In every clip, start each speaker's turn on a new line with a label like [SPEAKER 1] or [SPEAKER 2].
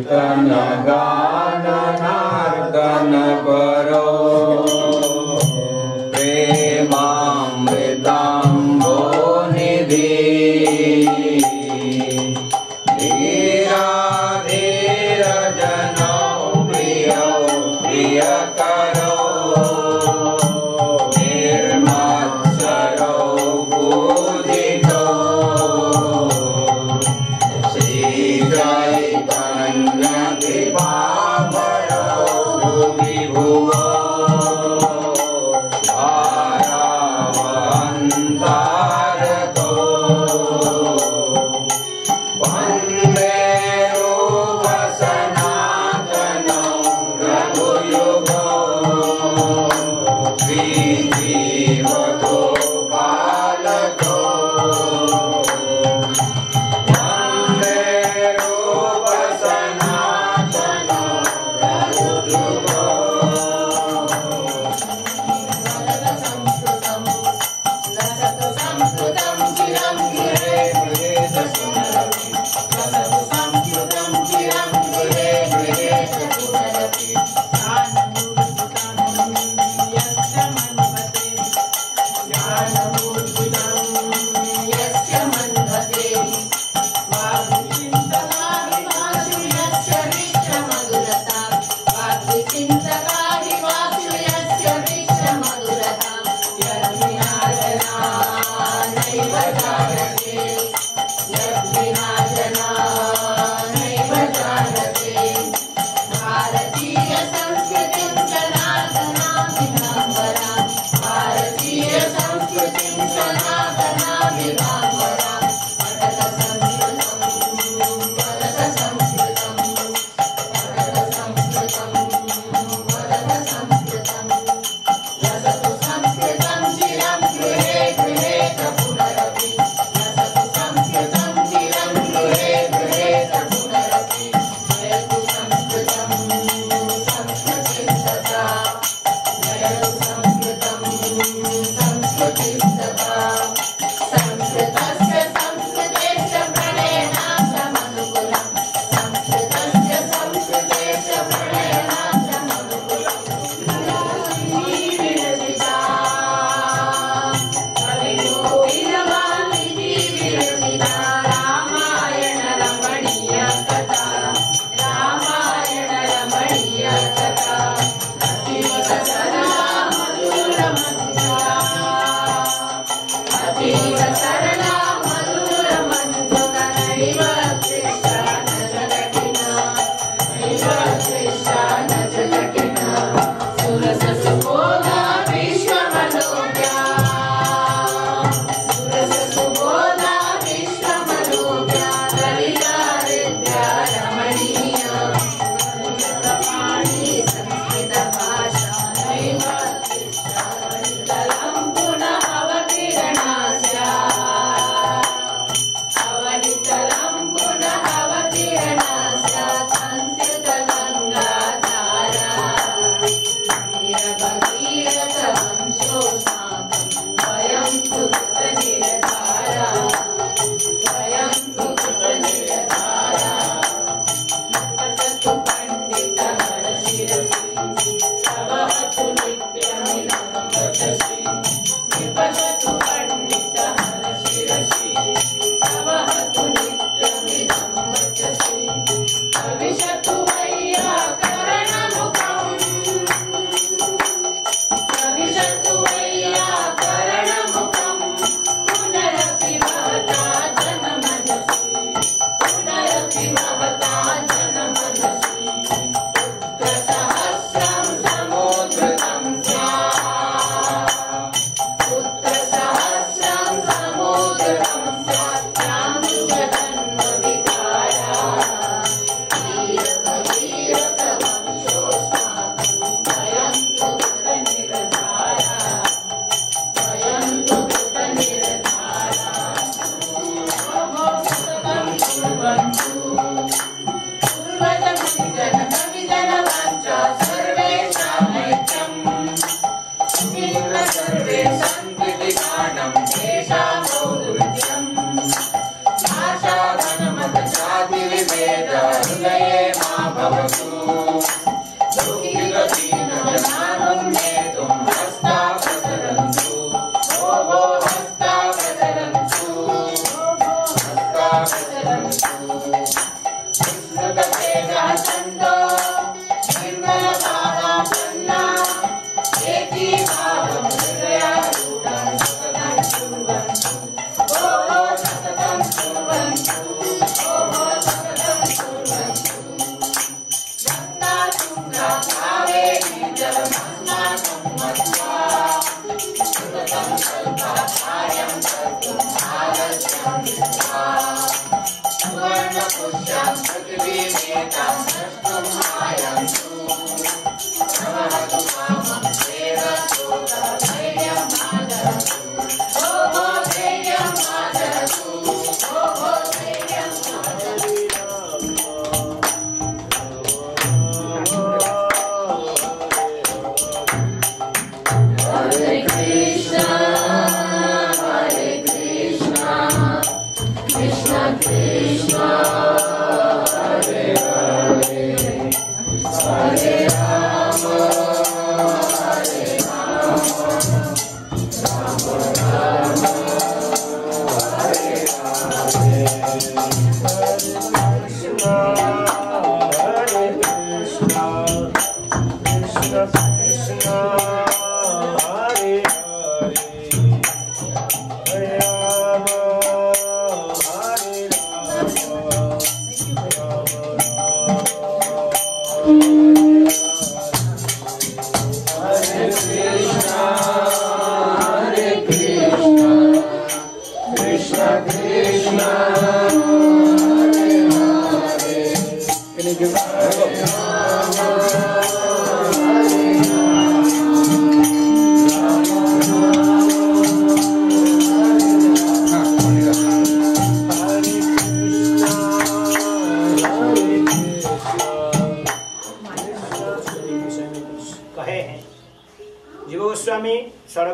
[SPEAKER 1] कीर्तन गान नर्तन करो प्रेमामृताम्भो निधि धीरा धीर जनो प्रिय प्रिय करो निर्मत्सरो पूजितो श्री चैतन्य कृपाभरो विभुवो भारावन्तारको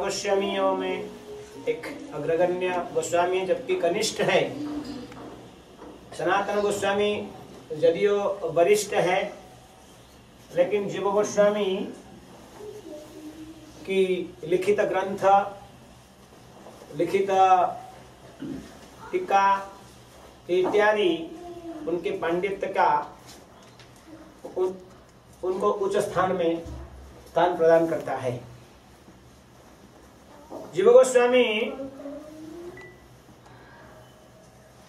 [SPEAKER 2] गोस्वामियों में एक अग्रगण्य गोस्वामी जबकि कनिष्ठ है। सनातन गोस्वामी यदियो वरिष्ठ है, लेकिन जीव गोस्वामी की लिखित ग्रंथ, लिखित टीका इत्यादि उनके पांडित्य का उनको उच्च स्थान प्रदान करता है। जीव गोस्वामी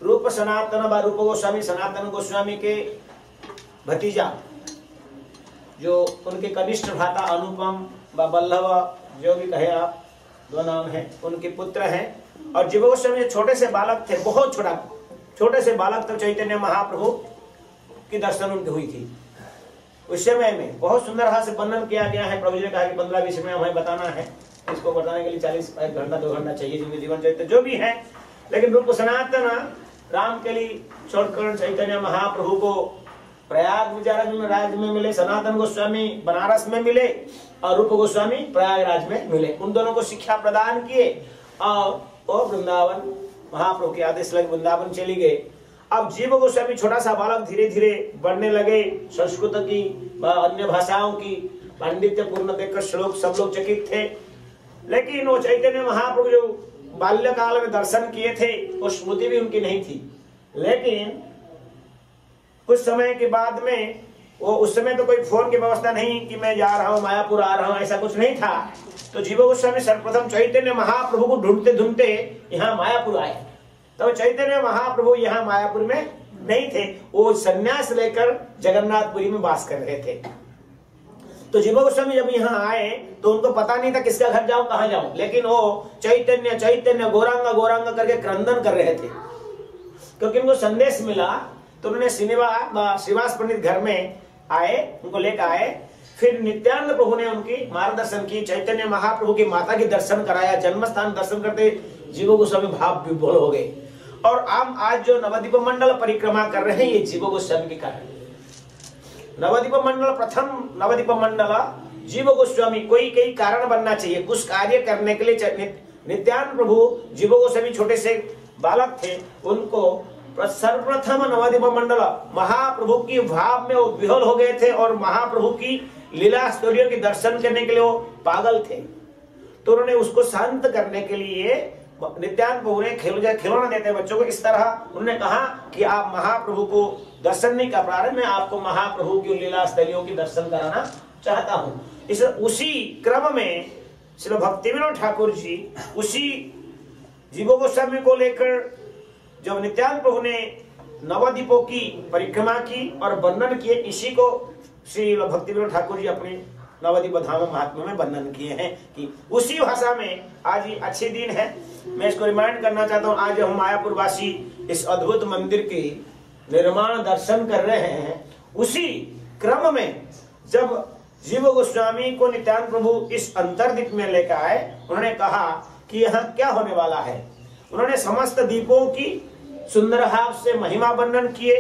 [SPEAKER 2] रूप सनातन व रूप गोस्वामी सनातन गोस्वामी के भतीजा, जो उनके कनिष्ठ भ्राता अनुपम व वल्लभ, जो भी कहे आप, दो नाम हैं, उनके पुत्र हैं। और जीव गोस्वामी छोटे से बालक थे, बहुत छोटे से बालक तक चैतन्य महाप्रभु की दर्शन उनकी हुई थी। उस समय में बहुत सुंदर भाव से वर्णन किया गया है। प्रभु जी ने कहा कि 15-20 मिनट हमें बताना है, इसको बताने के लिए 40 घंटा 2 घंटा चाहिए, जिनके जीवन चरित्र जो भी है। लेकिन रूप सनातन राम के लिए छोड़कर चैतन्य महाप्रभु को प्रयागराज में राज्य में मिले, सनातन गोस्वामी बनारस में मिले और रूप गोस्वामी प्रयागराज में मिले। उन दोनों को शिक्षा प्रदान किए और वो वृंदावन महाप्रभु के आदेश लगे वृंदावन चली गए। अब जीव गोस्वामी छोटा सा बालक धीरे धीरे बढ़ने लगे। संस्कृत की व अन्य भाषाओं की पांडित्य पूर्ण देखकर श्लोक सब लोग चकित थे। लेकिन वो चैतन्य महाप्रभु जो बाल्यकाल में दर्शन किए थे, वो स्मृति भी उनकी नहीं थी। लेकिन कुछ समय के बाद में वो, उस समय तो कोई फोन की व्यवस्था नहीं कि मैं जा रहा हूँ मायापुर आ रहा हूँ, ऐसा कुछ नहीं था। तो जीव गोस्वामी सर्वप्रथम चैतन्य महाप्रभु को ढूंढते ढूंढते यहाँ मायापुर आए। तो चैतन्य महाप्रभु यहाँ मायापुर में नहीं थे, वो संन्यास लेकर जगन्नाथपुरी में वास कर रहे थे। तो जीव गोस्वामी जब यहाँ आए तो उनको पता नहीं था किसका घर जाऊं कहाँ जाऊं, लेकिन वो चैतन्य चैतन्य गौरांग गौरांग करके क्रंदन कर रहे थे, क्योंकि उनको संदेश मिला। तो उन्होंने श्रीवास पंडित घर में आए, उनको लेकर आए। फिर नित्यानंद प्रभु ने उनकी मार्गदर्शन की, चैतन्य महाप्रभु की माता की दर्शन कराया। जन्म स्थान दर्शन करते जीव गोस्वामी भाव विभोर हो गए। और आज जो नवद्वीप मंडल परिक्रमा कर रहे हैं, ये जीव गोस्वामी के कारण। नवद्वीप मंडल, प्रथम नवद्वीप मंडल जीव गोस्वामी, कोई कई कारण बनना चाहिए कुछ कार्य करने के लिए। नित्यानंद प्रभु जीव गोस्वामी छोटे से बालक थे, उनको सर्वप्रथम नवद्वीप मंडल महाप्रभु की भाव में वो विह्वल हो गए थे और महाप्रभु की लीला स्टोरियों के दर्शन करने के लिए वो पागल थे। तो उन्होंने उसको शांत करने के लिए नित्यानंद प्रभु ने खिलौना देते बच्चों को इस तरह उन्होंने कहा कि आप महाप्रभु को दर्शन नहीं कर पा रहे, मैं आपको महाप्रभु की लीला स्थलियों की दर्शन कराना चाहता हूँ। उसी क्रम में श्री भक्तिविनोद ठाकुर जी उसी जीव गोस्वामी को लेकर जब नित्यानंद प्रभु ने नवद्वीपों की परिक्रमा की और वर्णन किए, इसी को श्री भक्तिविनोद ठाकुर जी अपने नवद्वीप धाम महात्मा में वर्णन किए हैं कि उसी भाषा में आज ये अच्छे दिन है। मैं इसको रिमाइंड करना चाहता हूँ, आज हम मायापुर वासी इस अद्भुत मंदिर के निर्माण दर्शन कर रहे हैं। उसी क्रम में जब जीव गोस्वामी को नित्यानंद प्रभु इस अंतरदीप में लेकर आए, उन्होंने कहा कि यहाँ क्या होने वाला है। उन्होंने समस्त दीपों की सुंदर भाव से महिमा वर्णन किए।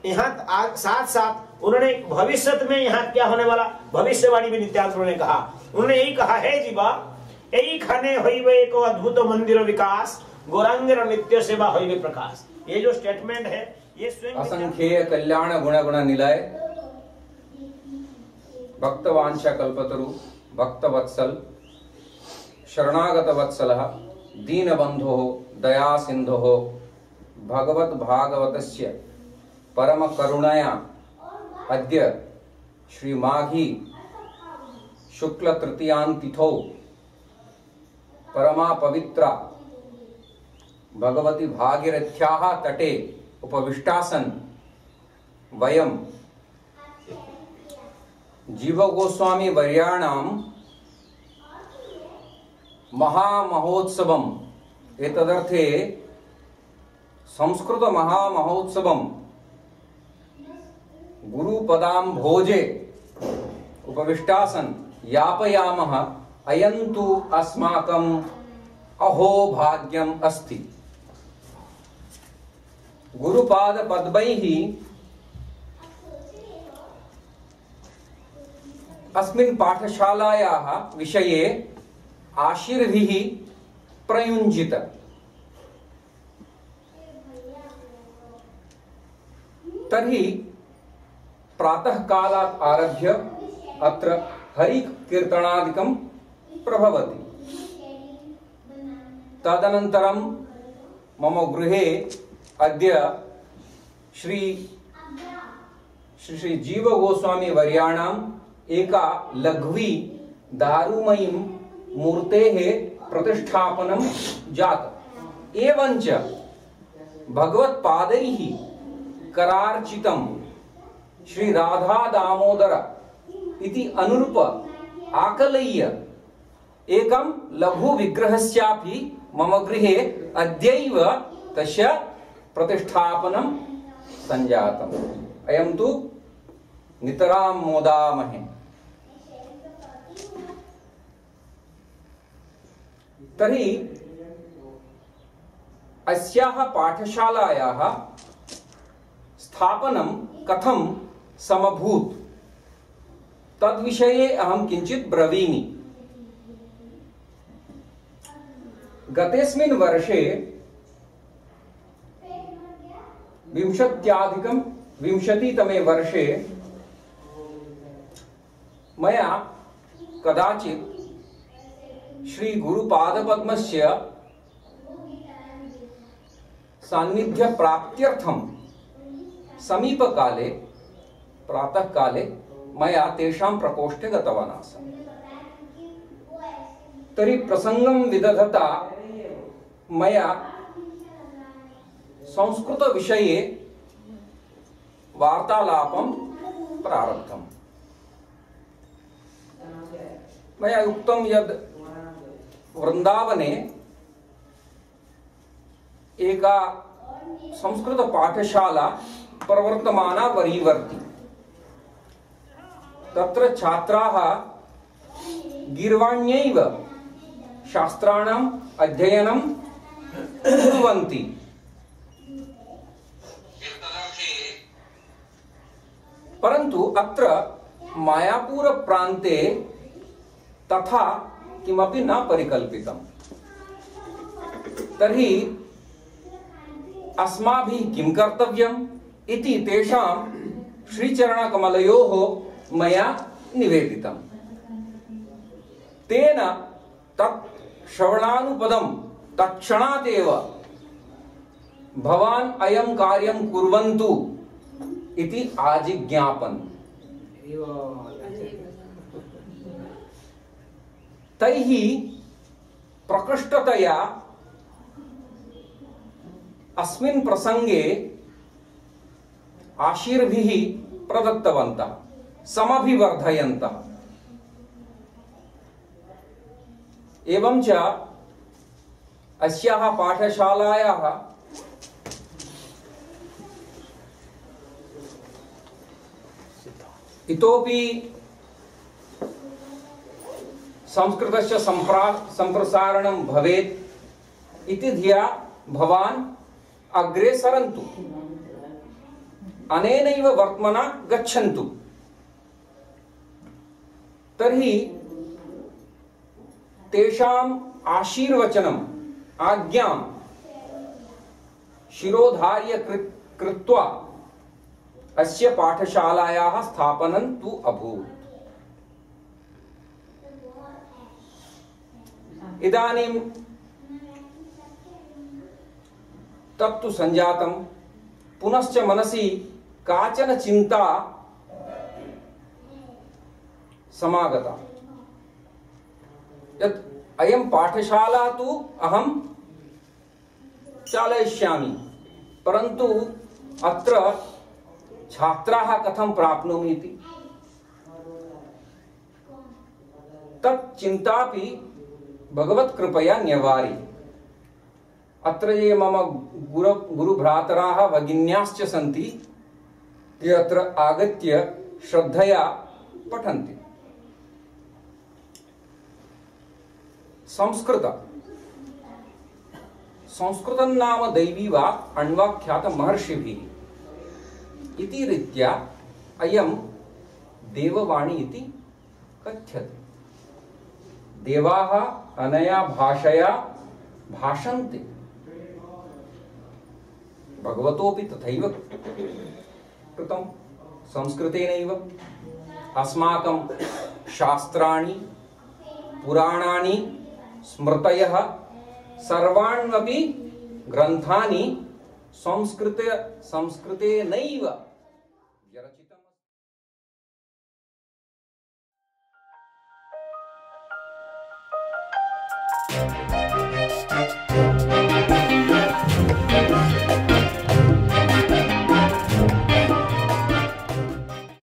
[SPEAKER 2] यहाँ साथ साथ उन्होंने भविष्य में यहाँ क्या होने वाला भविष्यवाणी भी नित्यानंद प्रभु ने कहा। उन्होंने यही कहा है जीवा यही खाने होइबे को अद्भुत मंदिर विकास गौरांगर नित्य सेवा होइबे प्रकाश। ये जो स्टेटमेंट है ये स्वयं
[SPEAKER 3] असंख्येय कल्याण गुण गुण निलय भक्तवांशा कल्पतरु भक्तवत्सल शरणागत वत्सलः दीनबन्धुः दया सिन्धुः भगवत भागवतस्य परम करुणया अद्य श्री माघी शुक्ल तृतीयां तिथौ परमा पवित्रा भगवती भागीरथ्याः तटे उपविष्टासन वयं जीव गोस्वामी वर्याणां महामहोत्सवम् एतदर्थे संस्कृत महामहोत्सवम् गुरुपदां भोजे उपविष्टासन यापयामः अयन्तु अस्माकम् अहो भाग्यम् अस्ति। गुरुपाद पद्मैः अस्मिन् पाठशालायाः विषये आशीर्भिः प्रयुञ्जित। तर्हि प्रातः कालात् आरभ्य अत्र हरिकीर्तनादिकं प्रभवति। तदनन्तरं मम गृहे अद्य श्री जीव गोस्वामी वर्याणाम् एका लघ्वी दारुमयीं मूर्तेः प्रतिष्ठापनं जातम्। एवञ्च भगवत्पादैः करार्चितं श्री राधा दामोदर इति अनुरूप आकलय्य एकं लघु विग्रहस्यापि मम गृहे अद्यैव तस्य प्रतिष्ठापनं सञ्जातम्। अयं तु नितरां मोदामहे। तर्हि अस्याः पाठशालायाः स्थापनं कथं समभूत् तद्विषये अहं किञ्चित् ब्रवीमि। गतेस्मिन् वर्षे 20-तमे वर्षे मया कदाचित् श्री गुरुपादपद्मस्य सान्निध्य प्राप्त्यर्थं समीपकाले प्रातःकाले मया तेषां प्रकोष्ठे गतवान् आसम्। तर्हि प्रसंगं विदधता मया संस्कृत विषये वार्तालापं प्रारब्धम्। मया उक्तं यद् वृन्दावने एका संस्कृत पाठशाला प्रवर्तमाना वरीवर्ति। तत्र छात्राः गीर्वाण्यैव शास्त्राणाम् अध्ययनं कुर्वन्ति। परन्तु अत्र मायापुर प्रान्ते तथा किमपि न परिकल्पितम्। तर्हि अस्माभिः किं कर्तव्यम् इति तेषां श्रीचरणकमलयोः मया निवेदितम्। तेन तत् श्रवणानुपदं तत्क्षणादेव भवान् अयं कार्यं कुर्वन्तु इति आजिज्ञापन्। तैः प्रकृष्टतया अस्मिन् प्रसंगे आशीर्भिः प्रदत्तवन्तः समभिवर्धयन्तः। एवं च अस्याः पाठशालायाः इतोपि संस्कृतस्य संप्रसारणं भवेत् इति धिया भवान् अग्रे सरन्तु, अनेनैव वर्त्मना गच्छन्तु। तर्हि तेषाम् आशीर्वचनम् आज्ञां शिरोधार्य कृत्वा अस्य पाठशालायाः स्थापनं तु अभूत्। इदानीं तत्तु सञ्जातं, पुनश्च मनसि काचन चिन्ता समागता यत् अयं पाठशाला तु अहं चालयिष्यामि, परन्तु अत्र छात्राः कथं प्राप्नोमि इति तत् चिन्तापि भगवत्कृपया न्यवारि। अत्र ये मम गुरुभ्रातराः भगिन्याश्च सन्ति, ते अत्र आगत्य श्रद्धया पठन्ति। संस्कृतं नाम दैवी वाक् अण्वाख्यात महर्षिभिः इति रीत्या अयं देववाणी इति कथ्यते। देवाः अनया भाषया भाषन्ते, भगवतोऽपि तथैव कृतं संस्कृतेनैव। अस्माकं शास्त्राणि पुराणानि स्मृतयः सर्वाण्यपि ग्रन्थानि संस्कृतेनैव विरचितम्।